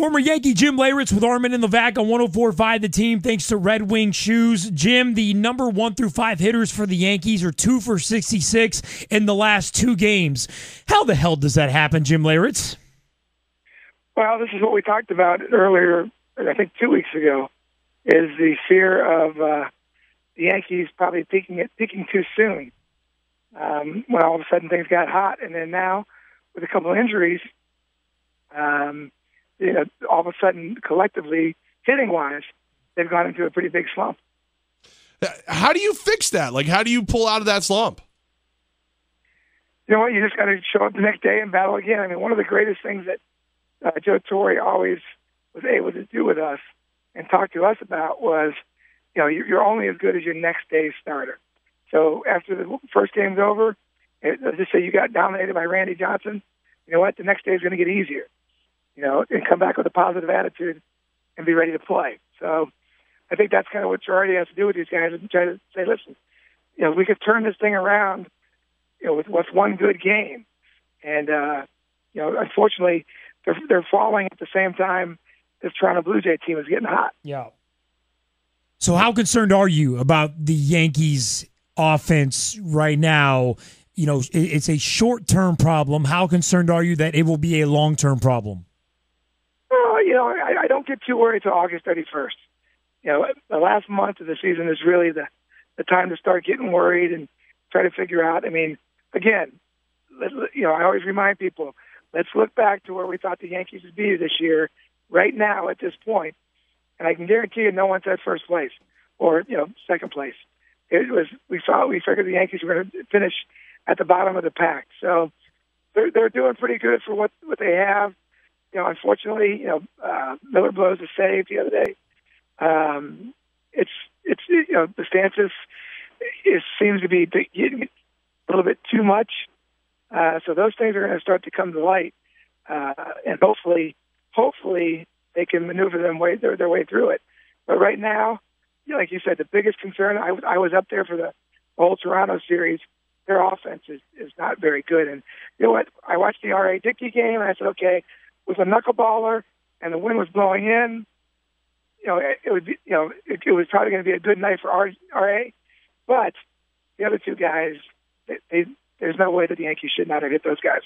Former Yankee Jim Leyritz with Armen Levack on 104.5 The Team. Thanks to Red Wing Shoes. Jim, the number 1 through 5 hitters for the Yankees are 2 for 66 in the last 2 games. How the hell does that happen, Jim Leyritz? Well, this is what we talked about earlier, I think 2 weeks ago, is the fear of the Yankees probably peaking too soon. When all of a sudden things got hot, and then now with a couple of injuries, all of a sudden collectively hitting-wise, they've gone into a pretty big slump. How do you fix that? Like, how do you pull out of that slump? You know what? You just got to show up the next day and battle again. I mean, one of the greatest things that Joe Torre always was able to do with us and talk to us about was, you're only as good as your next day's starter. So after the first game's over, let's just say you got dominated by Randy Johnson, you know what? The next day is going to get easier, and come back with a positive attitude and be ready to play. So I think that's kind of what Girardi has to do with these guys and try to say, listen, we could turn this thing around, with one good game. And, unfortunately, they're falling at the same time this Toronto Blue Jay team is getting hot. Yeah. So how concerned are you about the Yankees' offense right now? It's a short-term problem. How concerned are you that it will be a long-term problem? I don't get too worried until August 31st. The last month of the season is really the time to start getting worried and try to figure out. I mean, again, I always remind people, let's look back to where we thought the Yankees would be this year, right now at this point, and I can guarantee you no one said first place or second place. We figured the Yankees were going to finish at the bottom of the pack. So they're doing pretty good for what they have. Unfortunately, Miller blows a save the other day. The Stances seems to be getting a little bit too much. So those things are going to start to come to light, and hopefully they can maneuver their way through it. But right now, like you said, the biggest concern, I was up there for the whole Toronto series. Their offense is not very good. And you know what? I watched the R.A. Dickey game, and I said, okay, with a knuckleballer and the wind was blowing in, it was probably going to be a good night for R.A. But the other two guys, there's no way that the Yankees should not have hit those guys.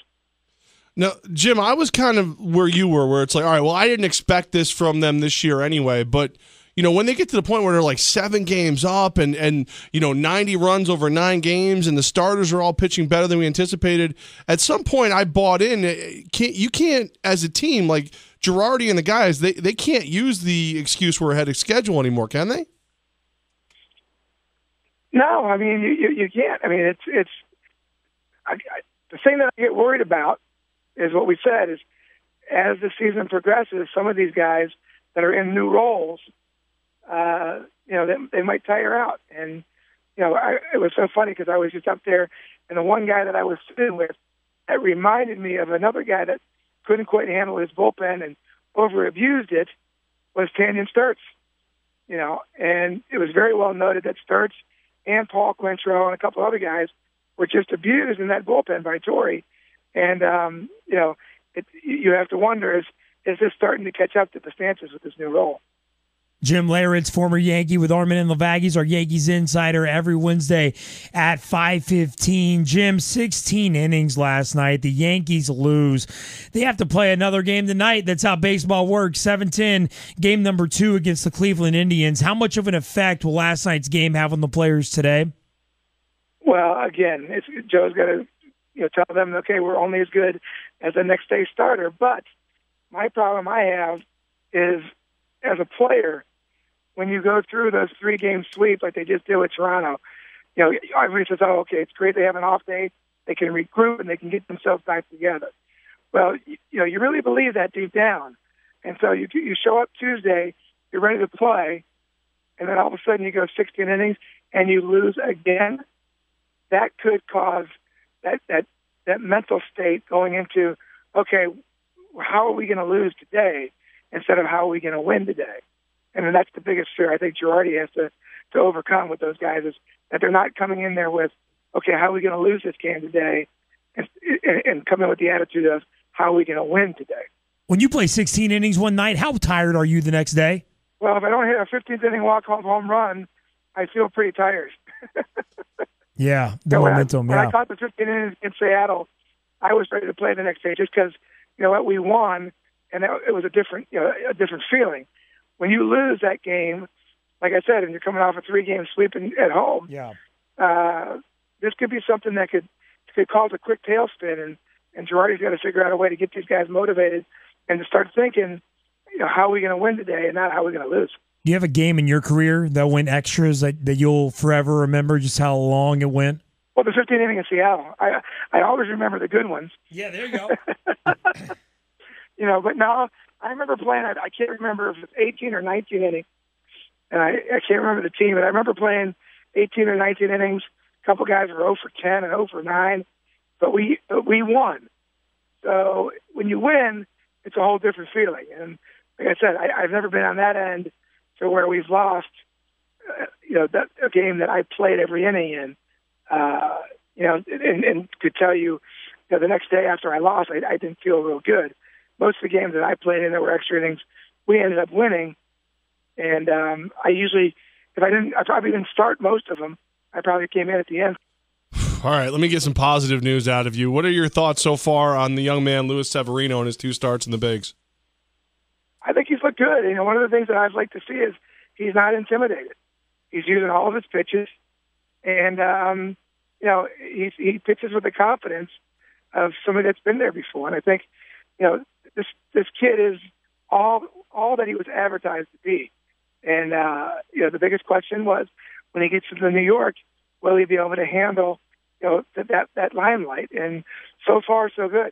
No, Jim, I was kind of where you were, where it's like, all right, well, I didn't expect this from them this year anyway, but when they get to the point where they're like 7 games up and 90 runs over 9 games and the starters are all pitching better than we anticipated, at some point I bought in. You can't, as a team, like Girardi and the guys, they can't use the excuse we're ahead of schedule anymore, can they? No, I mean, you can't. I mean, it's the thing that I get worried about is what we said is as the season progresses, some of these guys that are in new roles, they might tire out. And, it was so funny because I was just up there, and the one guy that I was sitting with, that reminded me of another guy that couldn't quite handle his bullpen and over-abused it, was Tanyan Sturtz. And it was very well noted that Sturtz and Paul Quintero and a couple other guys were just abused in that bullpen by Torre. And, you have to wonder, is this starting to catch up to the Stances with this new role? Jim Leyritz, former Yankee with Armen Levack. He's our Yankees insider every Wednesday at 5:15. Jim, 16 innings last night. The Yankees lose. They have to play another game tonight. That's how baseball works. 7-10, game number 2 against the Cleveland Indians. How much of an effect will last night's game have on the players today? Well, again, Joe's got to tell them, okay, we're only as good as the next day's starter. But my problem I have is, as a player, when you go through those 3-game sweep like they just did with Toronto, everybody says, oh, okay, it's great they have an off day, they can regroup and they can get themselves back together. Well, you really believe that deep down. And so you show up Tuesday, you're ready to play, and then all of a sudden you go 16 innings and you lose again. That could cause that mental state going into, okay, how are we going to lose today instead of how are we going to win today? And then that's the biggest fear I think Girardi has to overcome with those guys, is that they're not coming in there with, okay, how are we going to lose this game today, and come in with the attitude of how are we going to win today. When you play 16 innings one night, how tired are you the next day? Well, if I don't hit a 15th inning walk-off home run, I feel pretty tired. Yeah, the so momentum, when I caught the 15 innings in Seattle, I was ready to play the next day just because, you know what, we won, and it was a different feeling. When you lose that game, like I said, and you're coming off a 3-game sweep at home, this could be something that could cause a quick tailspin, and Girardi's got to figure out a way to get these guys motivated and to start thinking, you know, how are we going to win today and not how we're going to lose. Do you have a game in your career that went extras that you'll forever remember just how long it went? Well, the 15th inning in Seattle. I always remember the good ones. Yeah, there you go. You know, but now I remember playing, I can't remember if it's 18 or 19 innings, and I can't remember the team, but I remember playing 18 or 19 innings. A couple guys were 0 for 10 and 0 for 9, but we won. So when you win, it's a whole different feeling. And like I said, I've never been on that end to where we've lost, a game that I played every inning in, and could tell you, the next day after I lost, I didn't feel real good. Most of the games that I played in that were extra innings, we ended up winning. And I probably didn't start most of them. I probably came in at the end. All right, let me get some positive news out of you. What are your thoughts so far on the young man, Luis Severino, and his 2 starts in the bigs? I think he's looked good. One of the things that I'd like to see is he's not intimidated. He's using all of his pitches, and he pitches with the confidence of somebody that's been there before. And I think, this kid is all that he was advertised to be. And the biggest question was when he gets to New York, will he be able to handle that limelight? And so far, so good.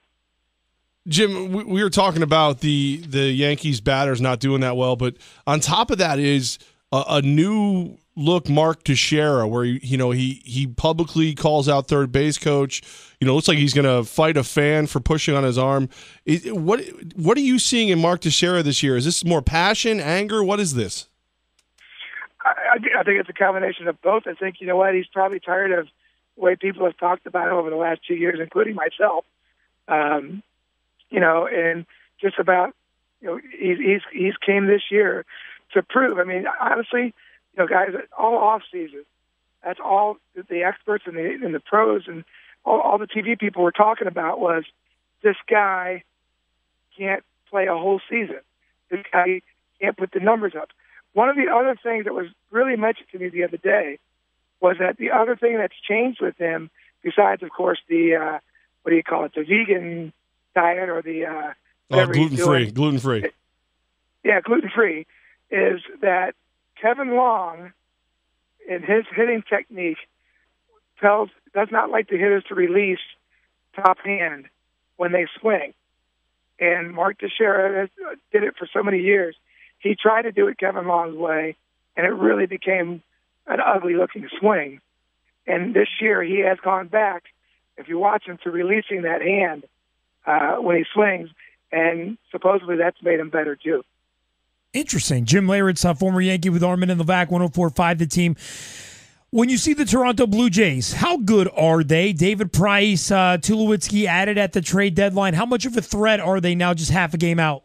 Jim, we were talking about the Yankees batters not doing that well, but on top of that is a new look Mark Teixeira, where he publicly calls out third base coach. Looks like he's going to fight a fan for pushing on his arm. What are you seeing in Mark Teixeira this year? Is this more passion, anger? What is this? I think it's a combination of both. I think, he's probably tired of the way people have talked about him over the last 2 years, including myself. And just about, he's came this year to prove. I mean, honestly, guys, all off season, that's all the experts and the pros and all the TV people were talking about was this guy can't play a whole season. This guy can't put the numbers up. One of the other things that was really mentioned to me the other day was that the other thing that's changed with him, besides, of course, the the vegan diet or the gluten-free. Yeah, gluten-free, is that Kevin Long, in his hitting technique, does not like the hitters to release top hand when they swing. And Mark Teixeira did it for so many years. He tried to do it Kevin Long's way, and it really became an ugly-looking swing. And this year he has gone back, if you watch him, to releasing that hand when he swings, and supposedly that's made him better too. Interesting. Jim Leyritz, former Yankee with Armen Levack, 104.5 The Team. When you see the Toronto Blue Jays, how good are they? David Price, Tulowitzki added at the trade deadline. How much of a threat are they now just half a game out?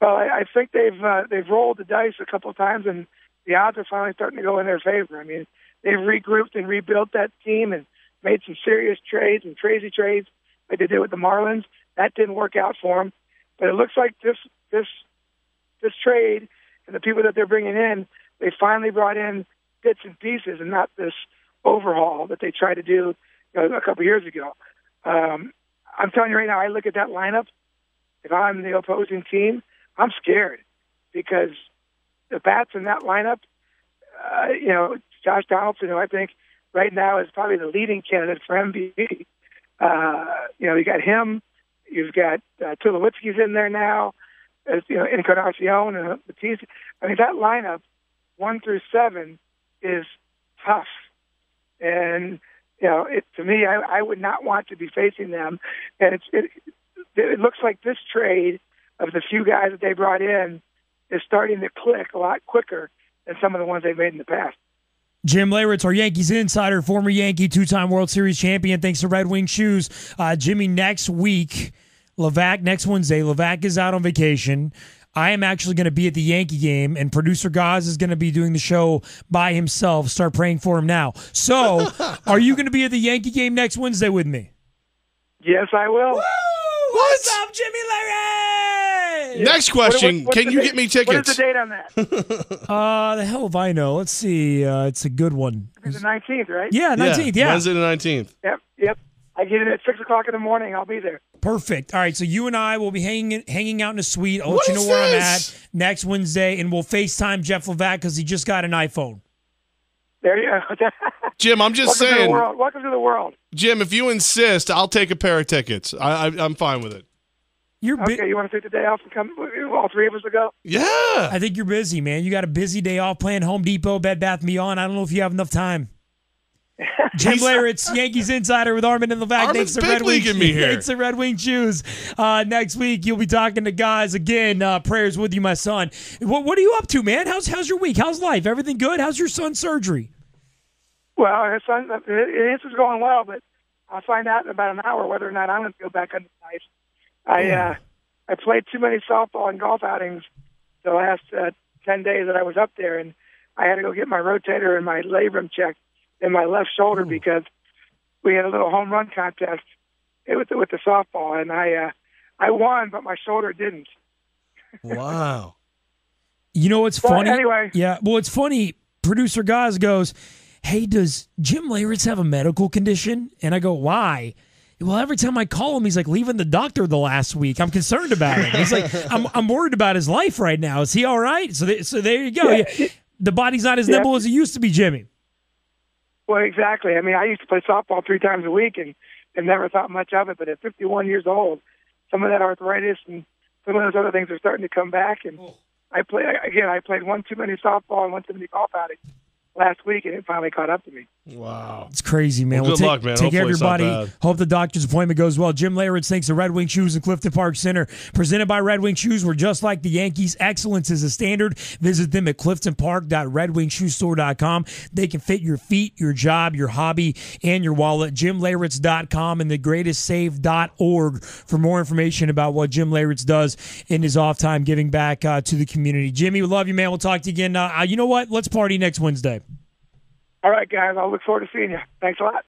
Well, I think they've rolled the dice a couple of times, and the odds are finally starting to go in their favor. I mean, they've regrouped and rebuilt that team and made some serious trades and crazy trades like they did with the Marlins. That didn't work out for them. But it looks like this trade and the people that they're bringing in, they finally brought in bits and pieces and not this overhaul that they tried to do a couple of years ago. I'm telling you right now, I look at that lineup. If I'm the opposing team, I'm scared because the bats in that lineup, Josh Donaldson, who I think right now is probably the leading candidate for MVP. You got him. You've got Tulowitzki's in there now. Encarnacion and Batista. I mean, that lineup, 1 through 7, is tough. And, to me, I would not want to be facing them. And it looks like this trade of the few guys that they brought in is starting to click a lot quicker than some of the ones they've made in the past. Jim Leyritz, our Yankees insider, former Yankee, 2-time World Series champion, thanks to Red Wing Shoes. Jimmy, next week, Levack next Wednesday. Levack is out on vacation. I am actually going to be at the Yankee game, and producer Gaz is going to be doing the show by himself. Start praying for him now. So, are you going to be at the Yankee game next Wednesday with me? Yes, I will. Woo! What's up, Jimmy Leyritz? Next question. Can you get me tickets? What is the date on that? The hell if I know. Let's see. It's a good one. It's the 19th, right? Yeah, 19th, yeah. Wednesday the 19th. Yep. I get in at 6 o'clock in the morning. I'll be there. Perfect. All right, so you and I will be hanging out in a suite. I'll What let you know is where I'm this? at next Wednesday, and we'll FaceTime Jeff Levack because he just got an iPhone. There you go. Jim, I'm just Welcome to the saying. world. Welcome to the world. Jim, if you insist, I'll take a pair of tickets. I'm fine with it. You're Okay, you want to take the day off and come? All three of us will go. Yeah. I think you're busy, man. You got a busy day off playing Home Depot, Bed Bath & Beyond. I don't know if you have enough time. Jim Leyritz, Yankees Insider with Armen and Levack. Armen's big leaguing me here. Thanks to Red Wing Shoes. Next week, you'll be talking to guys again. Prayers with you, my son. What are you up to, man? How's your week? How's life? Everything good? How's your son's surgery? Well, his son, his is going well, but I'll find out in about an hour whether or not I'm going to go back on the ice. I played too many softball and golf outings the last 10 days that I was up there, and I had to go get my rotator and my labrum checked in my left shoulder because we had a little home run contest with the softball, and I won, but my shoulder didn't. Wow. You know what's funny? Anyway. Yeah, well, it's funny. Producer Gaz goes, hey, does Jim Leyritz have a medical condition? And I go, why? Well, every time I call him, he's like leaving the doctor the last week. I'm concerned about him. He's like, I'm worried about his life right now. Is he all right? So there you go. Yeah. The body's not as nimble as it used to be, Jimmy. Well, exactly. I mean, I used to play softball 3 times a week and never thought much of it. But at 51 years old, some of that arthritis and some of those other things are starting to come back. And I played one too many softball and one too many golf outings last week, and it finally caught up to me. Wow. It's crazy, man. Well, good luck, man. Take care of Hopefully your it's not body. bad. Hope the doctor's appointment goes well. Jim Leyritz, thanks to Red Wing Shoes in Clifton Park Center. Presented by Red Wing Shoes. We're just like the Yankees. Excellence is a standard. Visit them at cliftonpark.redwingshoestore.com. They can fit your feet, your job, your hobby, and your wallet. JimLeyritz.com and thegreatestsave.org for more information about what Jim Leyritz does in his off time, giving back to the community. Jimmy, we love you, man. We'll talk to you again. You know what? Let's party next Wednesday. All right, guys. I'll look forward to seeing you. Thanks a lot.